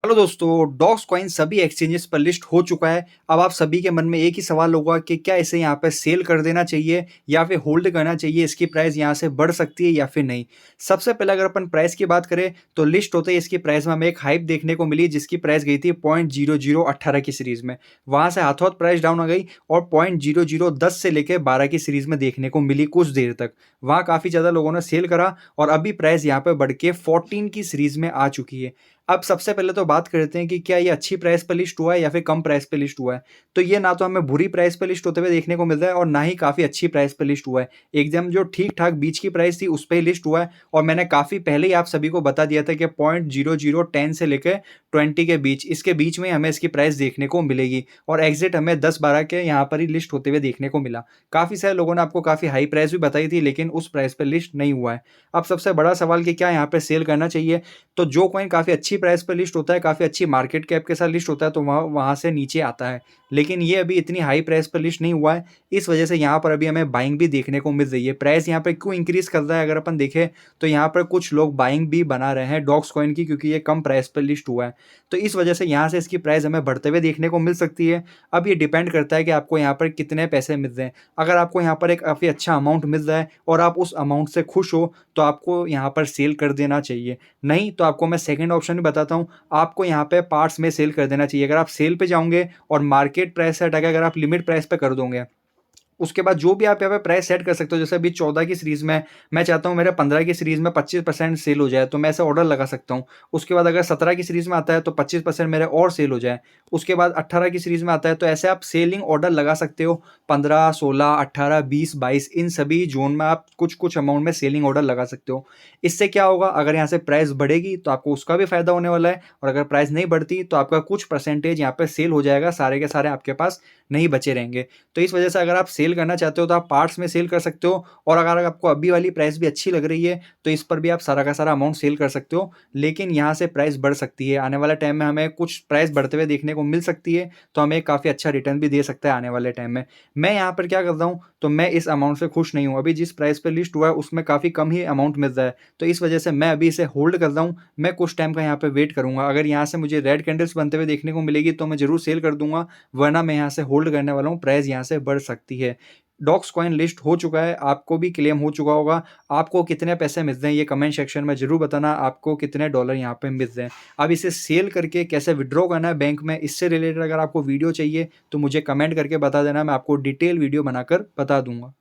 Hello दोस्तों, docs coin सभी exchanges पर लिस्ट हो चुका है। अब आप सभी के मन में एक ही सवाल होगा कि क्या इसे यहाँ पे सेल कर देना चाहिए या फिर होल्ड करना चाहिए, इसकी प्राइस यहाँ से बढ़ सकती है या फिर नहीं। सबसे पहले अगर अपन प्राइस की बात करें तो लिस्ट होते ही इसकी प्राइस में हमें एक हाइप देखने को मिली जिसकी प्राइस गई थी 0.0018 की सीरीज में। वहां से हाथों हाथ प्राइस डाउन आ गई और 0.0010 से लेकर 12 की सीरीज में देखने को मिली कुछ देर तक। वहां काफी ज्यादा लोगों ने सेल करा और अभी प्राइस यहाँ पे बढ़ के 14 की सीरीज में आ चुकी है। अब सबसे पहले तो बात करते हैं कि क्या ये अच्छी प्राइस पे लिस्ट हुआ है या फिर कम प्राइस पे लिस्ट हुआ है। तो ये ना तो हमें बुरी प्राइस पे लिस्ट होते हुए देखने को मिल रहा है और ना ही काफ़ी अच्छी प्राइस पे लिस्ट हुआ है। एकदम जो ठीक-ठाक बीच की प्राइस थी उस पे ही लिस्ट हुआ है और मैंने काफ़ी पहले ही आप सभी को बता दिया था कि 0.0010 से लेके 20 के बीच, इसके बीच में हमें इसकी प्राइस देखने को मिलेगी और एग्ज़िट हमें 10-12 के यहाँ पर ही लिस्ट होते हुए देखने को मिला। काफ़ी सारे लोगों ने आपको काफ़ी हाई प्राइस भी बताई थी लेकिन उस प्राइस पे लिस्ट नहीं हुआ है। अब सबसे बड़ा सवाल कि क्या यहाँ पे सेल करना चाहिए? तो जो कॉइन काफ़ी अच्छी प्राइस पे लिस्ट होता है, काफ़ी अच्छी मार्केट कैप के साथ लिस्ट होता है तो वहाँ वहाँ से नीचे आता है। लेकिन ये अभी इतनी हाई प्राइस पे लिस्ट नहीं हुआ है, इस वजह से यहाँ पर अभी हमें बाइंग भी देखने को मिल रही है। प्राइस यहाँ पे क्यों इंक्रीज़ कर रहा है अगर अपन देखें तो यहाँ पर कुछ लोग बाइंग भी बना रहे हैं डॉक्स कॉइन की, क्योंकि ये कम प्राइस पे लिस्ट हुआ है। तो इस वजह से यहाँ से इसकी प्राइस हमें बढ़ते हुए देखने को मिल सकती है। अब ये डिपेंड करता है कि आपको यहाँ पर कितने पैसे मिल रहे हैं। अगर आपको यहाँ पर एक काफ़ी अच्छा अमाउंट मिल रहा है और आप उस अमाउंट से खुश हो तो आपको यहाँ पर सेल कर देना चाहिए। नहीं तो आपको मैं सेकंड ऑप्शन भी बताता हूँ, आपको यहाँ पे पार्ट्स में सेल कर देना चाहिए। अगर आप सेल पे जाओगे और मार्केट प्राइस से हटा के अगर आप लिमिट प्राइस पे कर दोगे, उसके बाद जो भी आप यहाँ पे प्राइस सेट कर सकते हो। जैसे अभी 14 की सीरीज़ में मैं चाहता हूँ मेरे 15 की सीरीज़ में 25% सेल हो जाए, तो मैं ऐसा ऑर्डर लगा सकता हूँ। उसके बाद अगर 17 की सीरीज़ में आता है तो 25% मेरे और सेल हो जाए। उसके बाद 18 की सीरीज़ में आता है तो ऐसे आप सेलिंग ऑर्डर लगा सकते हो। 15, 16, 18, 20, 22 इन सभी ज़ोन में आप कुछ-कुछ अमाउंट में सेलिंग ऑर्डर लगा सकते हो। इससे क्या होगा, अगर यहाँ से प्राइस बढ़ेगी तो आपको उसका भी फ़ायदा होने वाला है और अगर प्राइस नहीं बढ़ती तो आपका कुछ परसेंटेज यहाँ पे सेल हो जाएगा, सारे के सारे आपके पास नहीं बचे रहेंगे। तो इस वजह से अगर आप सेल करना चाहते हो तो आप पार्ट्स में सेल कर सकते हो और अगर आपको अभी वाली प्राइस भी अच्छी लग रही है तो इस पर भी आप सारा का सारा अमाउंट सेल कर सकते हो। लेकिन यहाँ से प्राइस बढ़ सकती है, आने वाले टाइम में हमें कुछ प्राइस बढ़ते हुए देखने को मिल सकती है, तो हमें काफ़ी अच्छा रिटर्न भी दे सकता है आने वाले टाइम में। मैं यहाँ पर क्या कर रहा हूँ, तो मैं इस अमाउंट से खुश नहीं हूँ। अभी जिस प्राइस पे लिस्ट हुआ है उसमें काफ़ी कम ही अमाउंट मिल रहा है, तो इस वजह से मैं अभी इसे होल्ड कर रहा हूँ। मैं कुछ टाइम का यहाँ पे वेट करूँगा, अगर यहाँ से मुझे रेड कैंडल्स बनते हुए देखने को मिलेगी तो मैं ज़रूर सेल कर दूँगा, वरना मैं यहाँ से होल्ड करने वाला हूँ। प्राइस यहाँ से बढ़ सकती है। डॉक्स कॉइन लिस्ट हो चुका है, आपको भी क्लेम हो चुका होगा। आपको कितने पैसे मिल रहे हैं ये कमेंट सेक्शन में ज़रूर बताना, आपको कितने डॉलर यहाँ पे मिल रहे हैं। अब इसे सेल करके कैसे विथड्रॉ करना है बैंक में, इससे रिलेटेड अगर आपको वीडियो चाहिए तो मुझे कमेंट करके बता देना, मैं आपको डिटेल वीडियो बनाकर बता दूँगा।